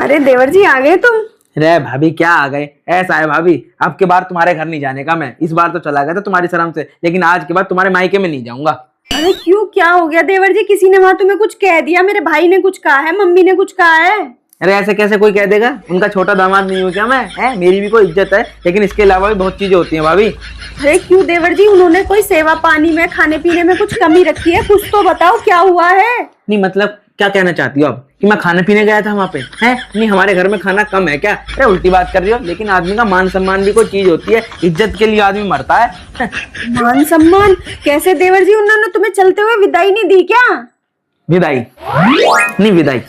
अरे देवर जी आ गए तुम। अरे भाभी क्या आ गए, ऐसा है भाभी, अब के बार तुम्हारे घर नहीं जाने का मैं। इस बार तो चला गया था तुम्हारी शर्म से, लेकिन आज के बाद तुम्हारे मायके में नहीं जाऊंगा। अरे क्यों, क्या हो गया देवर जी? किसी ने वहां तुम्हें कुछ कह दिया? मेरे भाई ने कुछ कहा है, मम्मी ने कुछ कहा है? अरे ऐसे कैसे कोई कह देगा? उनका छोटा दामाद नहीं हूँ क्या मैं? है, मेरी भी कोई इज्जत है, लेकिन इसके अलावा भी बहुत चीजें होती हैं भाभी। अरे क्यों देवर जी, उन्होंने कोई सेवा पानी में, खाने पीने में कुछ कमी रखी है? कुछ तो बताओ, क्या हुआ है? नहीं मतलब क्या कहना चाहती हो आप कि मैं खाने पीने गया था वहां पे? है नहीं, हमारे घर में खाना कम है क्या? अरे उल्टी बात कर रही हो। लेकिन आदमी का मान सम्मान भी कोई चीज होती है, इज्जत के लिए आदमी मरता है। मान सम्मान कैसे देवर जी? उन्होंने तुम्हें चलते हुए विदाई नहीं दी क्या? विदाई नहीं, विदाई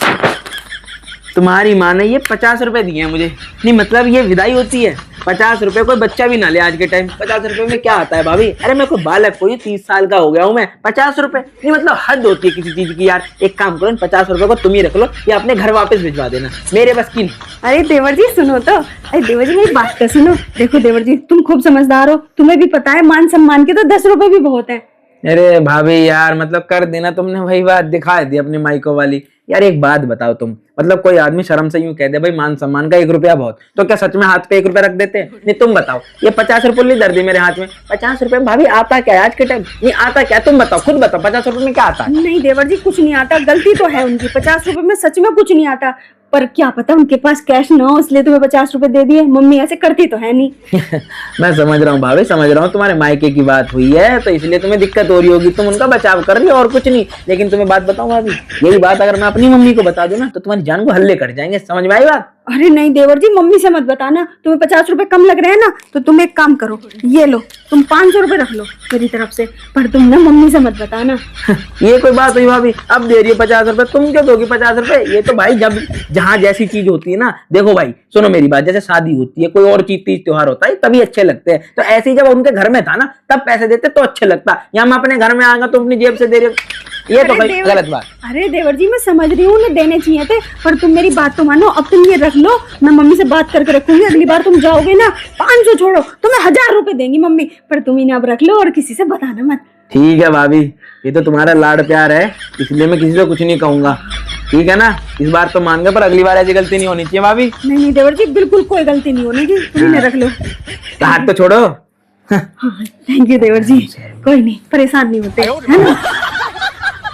तुम्हारी माँ ने ये 50 रुपए दिए हैं मुझे। नहीं मतलब ये विदाई होती है? 50 रुपए कोई बच्चा भी ना ले आज के टाइम। 50 रुपए में क्या आता है भाभी? अरे मैं कोई बालक, कोई 30 साल का हो गया हूँ मैं। 50 रुपए नहीं मतलब हद होती है किसी चीज की यार। एक काम करो, इन 50 रुपए को तुम ही रख लो या अपने घर वापस भिजवा देना, मेरे बस की नहीं। अरे देवर जी सुनो तो, अरे देवर जी मेरी बात तो सुनो। देखो देवर जी, तुम खूब समझदार हो, तुम्हें भी पता है मान सम्मान के तो 10 रुपए भी बहुत है। अरे भाभी यार, मतलब कर देना तुमने वही बात, दिखा दी अपनी माइको वाली। यार एक बात बताओ तुम, मतलब कोई आदमी शर्म से यूं कह दे भाई मान सम्मान का 1 रुपया बहुत, तो क्या सच में हाथ पे 1 रुपया रख देते? नहीं तुम बताओ, ये 50 रुपये दर्द है मेरे हाथ में। 50 रुपए भाभी आता क्या है आज के टाइम? नहीं आता क्या? तुम बताओ, खुद बताओ 50 रुपए में क्या आता है? नहीं देवर जी, कुछ नहीं आता, गलती तो है उनकी। 50 रुपए में सच में कुछ नहीं आता, पर क्या पता उनके पास कैश ना हो इसलिए तुम्हें 50 रुपए दे दिए। मम्मी ऐसे करती तो है नहीं। मैं समझ रहा हूँ भाभी, समझ रहा हूँ, तुम्हारे मायके की बात हुई है तो इसलिए तुम्हें दिक्कत हो रही होगी, तुम उनका बचाव कर रही हो और कुछ नहीं। लेकिन तुम्हें बात बताऊं भाभी, यही बात अगर मैं अपनी मम्मी को बता दूं ना तो तुम्हारी जान को हल्ले कर जाएंगे। समझ में आई बात? अरे नहीं देवर जी, मम्मी से मत बताना। तुम्हें 50 रुपए कम लग रहे हैं ना, तो तुम एक काम करो, ये लो, तुम 500 रुपए रख लो मेरी तरफ से, पर तुम ना मम्मी से मत बताना। ये कोई बात हुई भाभी? अब दे रही हो 50 रुपए, तुम क्यों दोगी 50 रुपए? ये तो भाई जब जहाँ जैसी चीज होती है ना, देखो भाई सुनो मेरी बात, जैसे शादी होती है, कोई और चीज तीज त्योहार होता है तभी अच्छे लगते हैं, तो ऐसे ही जब उनके घर में था ना तब पैसे देते तो अच्छे लगता। या मैं अपने घर में आऊंगा तो अपनी जेब से दे रही हो, ये तो भाई गलत बात। अरे देवर जी मैं समझ रही हूँ, उन्हें देने चाहिए थे, पर तुम मेरी बात तो मानो। अब तुम ये रख लो, मैं मम्मी से बात करके रखूंगी। अगली बार तुम जाओगे ना, 500 छोड़ो, तुम्हें 1000 रुपए देंगी मम्मी, पर तुम इन्हें अब रख लो और किसी से बताना मत। ठीक है भाभी, ये तो तुम्हारा लाड़ प्यार है, इसलिए मैं किसी से कुछ नहीं कहूंगा, ठीक है ना? इस बार तो मान गए, पर अगली बार ऐसी गलती नहीं होनी चाहिए भाभी। नहीं देवर जी, बिल्कुल कोई गलती नहीं होनी चाहिए, तुम इन्हें रख लो। तो हाथ तो छोड़ो। हाँ थैंक यू देवर जी, कोई नहीं, परेशान नहीं होते है ना।